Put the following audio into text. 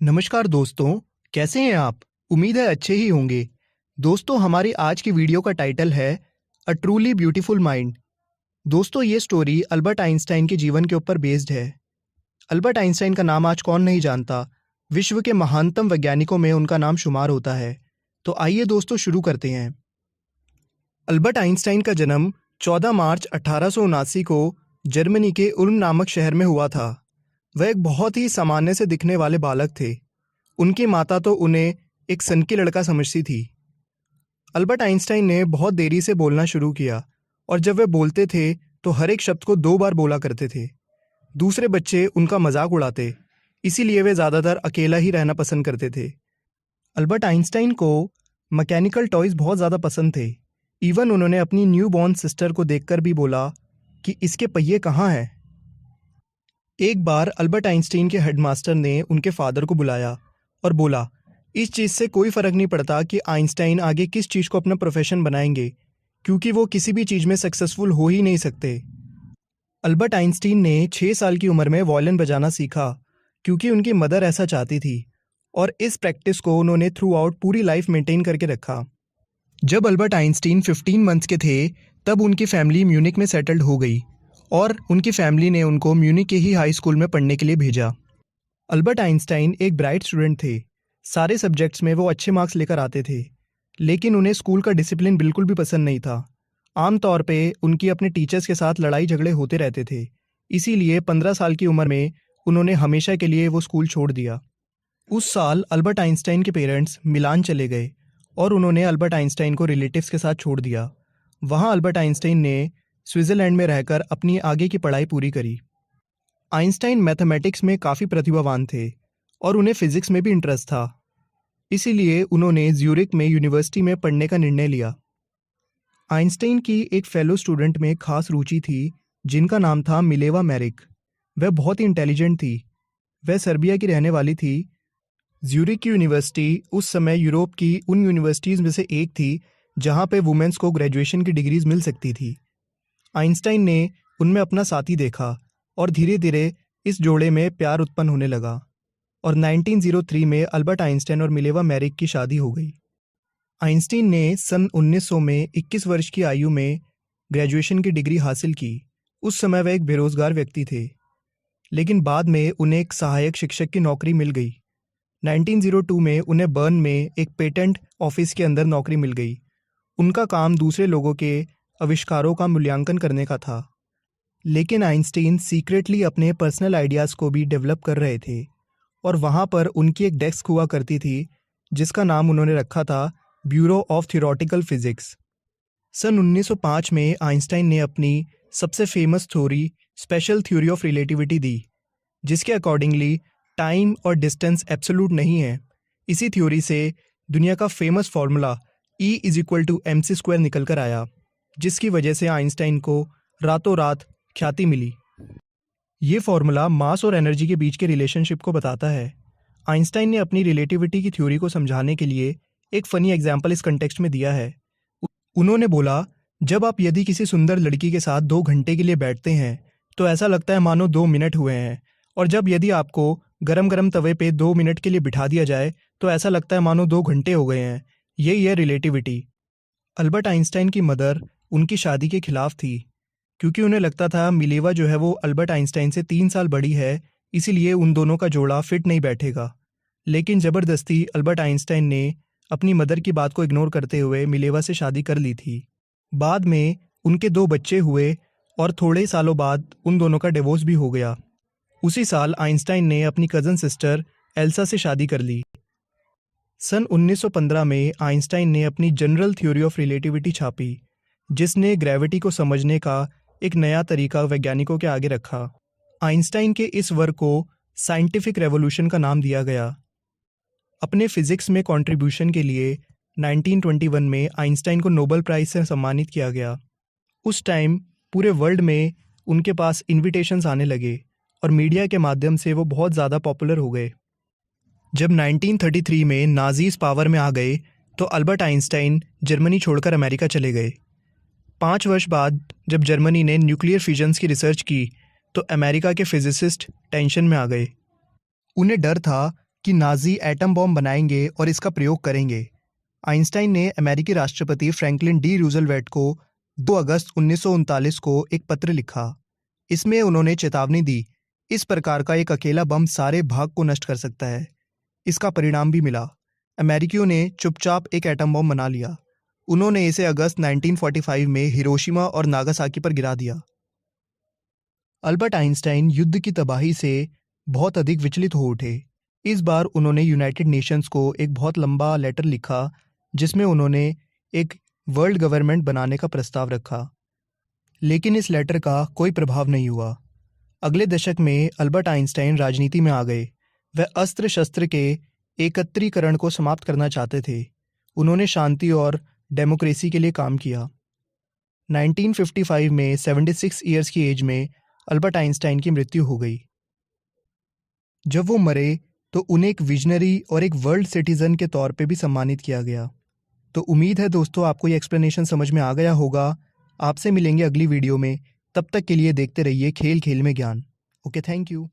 नमस्कार दोस्तों, कैसे हैं आप? उम्मीद है अच्छे ही होंगे। दोस्तों, हमारी आज की वीडियो का टाइटल है अ ट्रूली ब्यूटीफुल माइंड। दोस्तों, ये स्टोरी अल्बर्ट आइंस्टाइन के जीवन के ऊपर बेस्ड है। अल्बर्ट आइंस्टाइन का नाम आज कौन नहीं जानता। विश्व के महानतम वैज्ञानिकों में उनका नाम शुमार होता है। तो आइए दोस्तों शुरू करते हैं। अल्बर्ट आइंस्टाइन का जन्म 14 मार्च 1879 को जर्मनी के उल्म नामक शहर में हुआ था। वह एक बहुत ही सामान्य से दिखने वाले बालक थे। उनकी माता तो उन्हें एक सनकी लड़का समझती थी। अल्बर्ट आइंस्टाइन ने बहुत देरी से बोलना शुरू किया और जब वे बोलते थे तो हर एक शब्द को 2 बार बोला करते थे। दूसरे बच्चे उनका मजाक उड़ाते, इसीलिए वे ज़्यादातर अकेला ही रहना पसंद करते थे। अल्बर्ट आइंस्टाइन को मैकेनिकल टॉयज़ बहुत ज़्यादा पसंद थे। इवन उन्होंने अपनी न्यू बॉर्न सिस्टर को देखकर भी बोला कि इसके पहिए कहाँ हैं। एक बार अल्बर्ट आइंस्टाइन के हेडमास्टर ने उनके फादर को बुलाया और बोला, इस चीज़ से कोई फ़र्क नहीं पड़ता कि आइंस्टाइन आगे किस चीज़ को अपना प्रोफेशन बनाएंगे, क्योंकि वो किसी भी चीज़ में सक्सेसफुल हो ही नहीं सकते। अल्बर्ट आइंस्टाइन ने 6 साल की उम्र में वायलिन बजाना सीखा, क्योंकि उनकी मदर ऐसा चाहती थी, और इस प्रैक्टिस को उन्होंने थ्रू आउट पूरी लाइफ मेंटेन करके रखा। जब अल्बर्ट आइंस्टाइन 15 मंथ्स के थे, तब उनकी फैमिली म्यूनिक में सेटल्ड हो गई और उनकी फैमिली ने उनको म्यूनिक के ही हाई स्कूल में पढ़ने के लिए भेजा। अल्बर्ट आइंस्टाइन एक ब्राइट स्टूडेंट थे। सारे सब्जेक्ट्स में वो अच्छे मार्क्स लेकर आते थे, लेकिन उन्हें स्कूल का डिसिप्लिन बिल्कुल भी पसंद नहीं था। आमतौर पे उनकी अपने टीचर्स के साथ लड़ाई झगड़े होते रहते थे। इसीलिए 15 साल की उम्र में उन्होंने हमेशा के लिए वो स्कूल छोड़ दिया। उस साल अल्बर्ट आइंस्टाइन के पेरेंट्स मिलान चले गए और उन्होंने अल्बर्ट आइंस्टाइन को रिलेटिव्स के साथ छोड़ दिया। वहाँ अल्बर्ट आइंस्टाइन ने स्विट्ज़रलैंड में रहकर अपनी आगे की पढ़ाई पूरी करी। आइंस्टाइन मैथमेटिक्स में काफ़ी प्रतिभावान थे और उन्हें फिजिक्स में भी इंटरेस्ट था। इसीलिए उन्होंने ज्यूरिक में यूनिवर्सिटी में पढ़ने का निर्णय लिया। आइंस्टाइन की एक फेलो स्टूडेंट में खास रुचि थी, जिनका नाम था मिलेवा मैरिक। वह बहुत ही इंटेलिजेंट थी। वह सर्बिया की रहने वाली थी। ज्यूरिक की यूनिवर्सिटी उस समय यूरोप की उन यूनिवर्सिटीज़ में से एक थी जहाँ पे वुमेन्स को ग्रेजुएशन की डिग्रीज मिल सकती थी। आइंस्टाइन ने उनमें अपना साथी देखा और धीरे धीरे इस जोड़े में प्यार उत्पन्न होने लगा और 1903 में अल्बर्ट आइंस्टाइन और मिलेवा मैरिक की शादी हो गई। आइंस्टाइन ने सन 1900 में 21 वर्ष की आयु में ग्रेजुएशन की डिग्री हासिल की। उस समय वह एक बेरोजगार व्यक्ति थे, लेकिन बाद में उन्हें एक सहायक शिक्षक की नौकरी मिल गई। 1902 में उन्हें बर्न में एक पेटेंट ऑफिस के अंदर नौकरी मिल गई। उनका काम दूसरे लोगों के आविष्कारों का मूल्यांकन करने का था, लेकिन आइंस्टाइन सीक्रेटली अपने पर्सनल आइडियाज़ को भी डेवलप कर रहे थे और वहाँ पर उनकी एक डेस्क हुआ करती थी जिसका नाम उन्होंने रखा था ब्यूरो ऑफ थियोरेटिकल फिजिक्स। सन 1905 में आइंस्टाइन ने अपनी सबसे famous theory special theory of relativity दी, जिसके अकॉर्डिंगली टाइम और डिस्टेंस एब्सोल्यूट नहीं है। इसी थ्योरी से दुनिया का फेमस फार्मूला E=mc² निकल कर आया, जिसकी वजह से आइंस्टाइन को रातों रात ख्याति मिली। ये फॉर्मूला मास और एनर्जी के बीच के रिलेशनशिप को बताता है। आइंस्टाइन ने अपनी रिलेटिविटी की थ्योरी को समझाने के लिए एक फ़नी एग्जाम्पल इस कंटेक्स्ट में दिया है। उन्होंने बोला, जब आप यदि किसी सुंदर लड़की के साथ 2 घंटे के लिए बैठते हैं तो ऐसा लगता है मानो 2 मिनट हुए हैं, और जब यदि आपको गरम गरम तवे पे 2 मिनट के लिए बिठा दिया जाए तो ऐसा लगता है मानो 2 घंटे हो गए हैं। यही है रिलेटिविटी। अल्बर्ट आइंस्टाइन की मदर उनकी शादी के खिलाफ थी, क्योंकि उन्हें लगता था मिलेवा जो है वो अल्बर्ट आइंस्टाइन से 3 साल बड़ी है, इसीलिए उन दोनों का जोड़ा फिट नहीं बैठेगा। लेकिन ज़बरदस्ती अल्बर्ट आइंस्टाइन ने अपनी मदर की बात को इग्नोर करते हुए मिलेवा से शादी कर ली थी। बाद में उनके 2 बच्चे हुए और थोड़े सालों बाद उन दोनों का डिवोर्स भी हो गया। उसी साल आइंस्टाइन ने अपनी कज़न सिस्टर एल्सा से शादी कर ली। सन 1915 में आइंस्टाइन ने अपनी जनरल थ्योरी ऑफ रिलेटिविटी छापी, जिसने ग्रेविटी को समझने का एक नया तरीका वैज्ञानिकों के आगे रखा। आइंस्टाइन के इस वर्क को साइंटिफिक रेवोल्यूशन का नाम दिया गया। अपने फिजिक्स में कंट्रीब्यूशन के लिए 1921 में आइंस्टाइन को नोबेल प्राइज़ से सम्मानित किया गया। उस टाइम पूरे वर्ल्ड में उनके पास इन्विटेशंस आने लगे और मीडिया के माध्यम से वो बहुत ज़्यादा पॉपुलर हो गए। जब 1933 में नाजीज पावर में आ गए तो अल्बर्ट आइंस्टाइन जर्मनी छोड़कर अमेरिका चले गए। 5 वर्ष बाद जब जर्मनी ने न्यूक्लियर फिजन्स की रिसर्च की तो अमेरिका के फिजिसिस्ट टेंशन में आ गए। उन्हें डर था कि नाज़ी एटम बॉम्ब बनाएंगे और इसका प्रयोग करेंगे। आइंस्टाइन ने अमेरिकी राष्ट्रपति फ्रैंकलिन डी रूजवेल्ट को 2 अगस्त 1939 को एक पत्र लिखा। इसमें उन्होंने चेतावनी दी, इस प्रकार का एक अकेला बम सारे भाग को नष्ट कर सकता है। इसका परिणाम भी मिला। अमेरिकियों ने चुपचाप एक एटम बम बना लिया। उन्होंने इसे अगस्त 1945 में हिरोशिमा और नागासाकी पर गिरा दिया। अल्बर्ट आइंस्टाइन युद्ध की तबाही से बहुत अधिक विचलित हो उठे। इस बार उन्होंने यूनाइटेड नेशंस को एक बहुत लंबा लेटर लिखा जिसमें उन्होंने एक वर्ल्ड गवर्नमेंट बनाने का प्रस्ताव रखा। लेकिन इस लेटर का कोई प्रभाव नहीं हुआ। अगले दशक में अल्बर्ट आइंस्टाइन राजनीति में आ गए। वह अस्त्र शस्त्र के एकत्रीकरण को समाप्त करना चाहते थे। उन्होंने शांति और डेमोक्रेसी के लिए काम किया। 1955 में 76 ईयर्स की एज में अल्बर्ट आइंस्टाइन की मृत्यु हो गई। जब वो मरे तो उन्हें एक विजनरी और एक वर्ल्ड सिटीजन के तौर पे भी सम्मानित किया गया। तो उम्मीद है दोस्तों आपको ये एक्सप्लेनेशन समझ में आ गया होगा। आपसे मिलेंगे अगली वीडियो में। तब तक के लिए देखते रहिए खेल खेल में ज्ञान। Okay, thank you.